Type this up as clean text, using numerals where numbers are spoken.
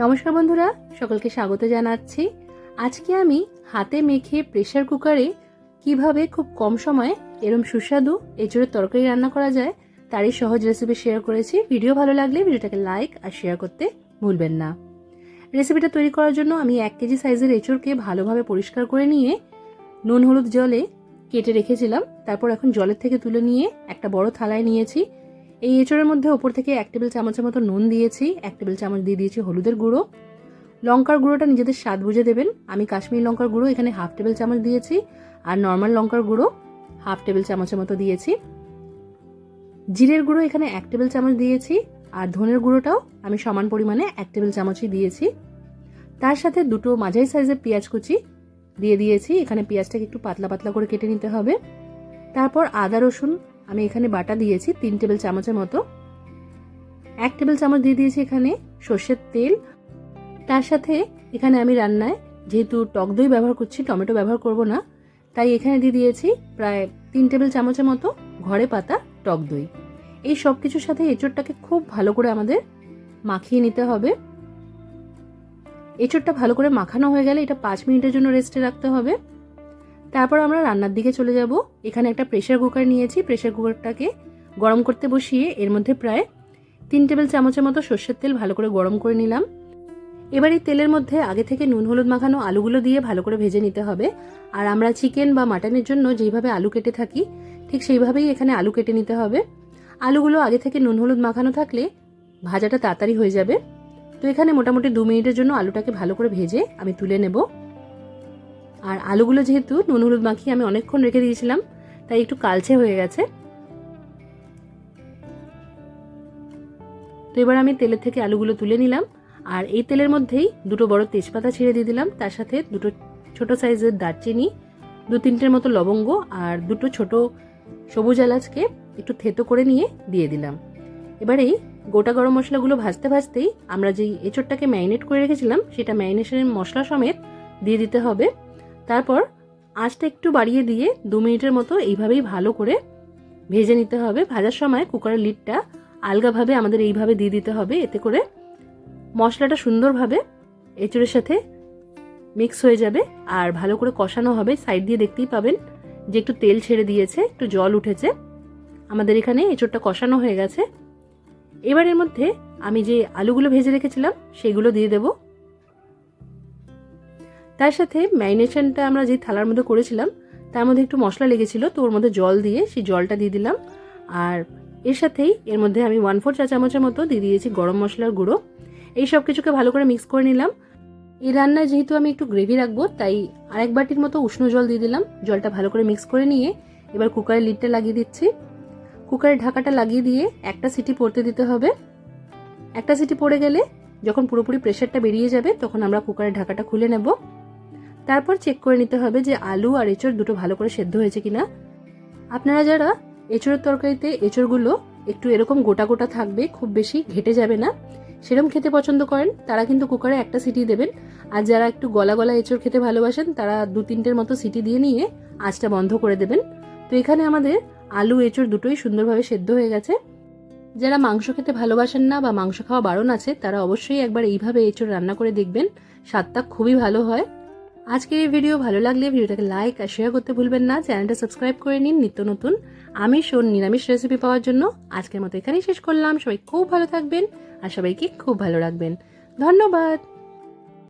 নমস্কার বন্ধুরা, সকলকে স্বাগত জানাচ্ছি। আজকে আমি হাতে মেখে প্রেসার কুকারে কিভাবে খুব কম সময়ে এরম সুস্বাদু এঁচোড়ের তরকারি রান্না করা যায় তারই সহজ রেসিপি শেয়ার করেছি। ভিডিও ভালো লাগলে ভিডিওটাকে লাইক আর শেয়ার করতে ভুলবেন না। রেসিপিটা তৈরি করার জন্য আমি 1 কেজি সাইজের এঁচোড়কে ভালোভাবে পরিষ্কার করে নিয়ে নুন হলুদ জলে কেটে রেখেছিলাম। তারপর এখন জলের থেকে তুলে নিয়ে একটা বড় থালায় নিয়েছি। এই এঁচোড়ের মধ্যে ওপর থেকে 1 টেবিল চামচের মতো নুন দিয়েছি, 1 টেবিল চামচ দিয়ে দিয়েছি হলুদের গুঁড়ো। লঙ্কার গুঁড়োটা নিজেদের স্বাদ বুঝে দেবেন। আমি কাশ্মীরি লঙ্কার গুঁড়ো এখানে 1/2 টেবিল চামচ দিয়েছি, আর নর্মাল লঙ্কার গুঁড়ো 1/2 টেবিল চামচের মতো দিয়েছি। জিরের গুঁড়ো এখানে 1 টেবিল চামচ দিয়েছি, আর ধনের গুঁড়োটাও আমি সমান পরিমাণে 1 টেবিল চামচই দিয়েছি। তার সাথে দুটো মাঝারি সাইজের পেঁয়াজ কুচি দিয়ে দিয়েছি। এখানে পেঁয়াজটাকে একটু পাতলা পাতলা করে কেটে নিতে হবে। তারপর আদা রসুন আমি এখানে বাটা দিয়েছি 3 টেবিল চামচের মতো। 1 টেবিল চামচ দিয়ে দিয়েছি এখানে সর্ষের তেল। তার সাথে এখানে আমি রান্নায় যেহেতু টক দই ব্যবহার করছি, টমেটো ব্যবহার করব না, তাই এখানে দিয়ে দিয়েছি প্রায় 3 টেবিল চামচের মতো ঘরে পাতা টক দই। এই সব কিছুর সাথে এঁচোড়টাকে খুব ভালো করে আমাদের মাখিয়ে নিতে হবে। এঁচোড়টা ভালো করে মাখানো হয়ে গেলে এটা 5 মিনিটের জন্য রেস্টে রাখতে হবে। তারপর আমরা রান্নার দিকে চলে যাব। এখানে একটা প্রেসার কুকার নিয়েছি। প্রেসার কুকারটাকে গরম করতে বসিয়ে এর মধ্যে প্রায় 3 টেবিল চামচের মতো সর্ষের তেল ভালো করে গরম করে নিলাম। এবার এই তেলের মধ্যে আগে থেকে নুন হলুদ মাখানো আলুগুলো দিয়ে ভালো করে ভেজে নিতে হবে। আর আমরা চিকেন বা মাটনের জন্য যেইভাবে আলু কেটে থাকি ঠিক সেইভাবেই এখানে আলু কেটে নিতে হবে। আলুগুলো আগে থেকে নুন হলুদ মাখানো থাকলে ভাজাটা তাড়াতাড়ি হয়ে যাবে। তো এখানে মোটামুটি 2 মিনিটের জন্য আলুটাকে ভালো করে ভেজে আমি তুলে নেব। আর আলুগুলো যেহেতু নুন হলুদ মাখিয়ে আমি অনেকক্ষণ রেখে দিয়েছিলাম, তাই একটু কালচে হয়ে গেছে। তো এবার আমি তেলের থেকে আলুগুলো তুলে নিলাম। আর এই তেলের মধ্যেই দুটো বড় তেজপাতা ছিঁড়ে দিয়ে দিলাম। তার সাথে দুটো ছোট সাইজের দারচিনি, 2-3টের মতো লবঙ্গ আর দুটো ছোট সবুজ এলাচকে একটু থেতো করে নিয়ে দিয়ে দিলাম। এবার এই গোটা গরম মশলাগুলো ভাজতে ভাজতেই আমরা যেই এঁচোড়টাকে ম্যারিনেট করে রেখেছিলাম সেটা ম্যারিনেশনের মশলা সমেত দিয়ে দিতে হবে। তারপর আঁচটা একটু বাড়িয়ে দিয়ে 2 মিনিটের মতো এইভাবেই ভালো করে ভেজে নিতে হবে। ভাজার সময় কুকারের লিডটা আলগাভাবে আমাদের এইভাবে দিয়ে দিতে হবে। এতে করে মশলাটা সুন্দরভাবে এঁচোড়ের সাথে মিক্স হয়ে যাবে আর ভালো করে কষানো হবে। সাইড দিয়ে দেখতেই পাবেন যে একটু তেল ছেড়ে দিয়েছে, একটু জল উঠেছে। আমাদের এখানে এঁচোড়টা কষানো হয়ে গেছে। এবার এর মধ্যে আমি যে আলুগুলো ভেজে রেখেছিলাম সেগুলো দিয়ে দেব। তার সাথে ম্যারিনেশনটা আমরা যে থালার মধ্যে করেছিলাম তার মধ্যে একটু মশলা লেগেছিল, তো ওর মধ্যে জল দিয়ে সেই জলটা দিয়ে দিলাম। আর এর সাথেই এর মধ্যে আমি 1/4 চা চামচের মতো দিয়ে দিয়েছি গরম মশলার গুঁড়ো। এই সব কিছুকে ভালো করে মিক্স করে নিলাম। এই রান্নায় যেহেতু আমি একটু গ্রেভি রাখবো তাই আরেক বাটির মতো উষ্ণ জল দিয়ে দিলাম। জলটা ভালো করে মিক্স করে নিয়ে এবার কুকারের লিডটা লাগিয়ে দিচ্ছি। কুকারের ঢাকাটা লাগিয়ে দিয়ে একটা সিটি পড়তে দিতে হবে। একটা সিটি পড়ে গেলে যখন পুরোপুরি প্রেসারটা বেরিয়ে যাবে তখন আমরা কুকারের ঢাকাটা খুলে নেব। তারপর চেক করে নিতে হবে যে আলু আর এঁচোড় দুটো ভালো করে সেদ্ধ হয়েছে কিনা। আপনারা যারা এঁচোড়ের তরকারিতে এঁচোড়গুলো একটু এরকম গোটা গোটা থাকবে, খুব বেশি ঘেটে যাবে না, সেরকম খেতে পছন্দ করেন তারা কিন্তু কুকারে একটা সিটি দেবেন। আর যারা একটু গলা গলা এঁচোড় খেতে ভালোবাসেন তারা 2-3টের মতো সিটি দিয়ে নিয়ে আঁচটা বন্ধ করে দেবেন। তো এখানে আমাদের আলু এঁচোড় দুটোই সুন্দরভাবে সেদ্ধ হয়ে গেছে। যারা মাংস খেতে ভালোবাসেন না বা মাংস খাওয়া বারণ আছে তারা অবশ্যই একবার এইভাবে এঁচোড় রান্না করে দেখবেন, স্বাদটা খুবই ভালো হয়। আজকের এই ভিডিও ভালো লাগলে ভিডিওটাকে লাইক আর শেয়ার করতে ভুলবেন না। চ্যানেলটা সাবস্ক্রাইব করে নিন নিত্য নতুন আমিষ ও নিরামিষ রেসিপি পাওয়ার জন্য। আজকের মতো এখানেই শেষ করলাম। সবাই খুব ভালো থাকবেন আর সবাইকে খুব ভালো রাখবেন। ধন্যবাদ।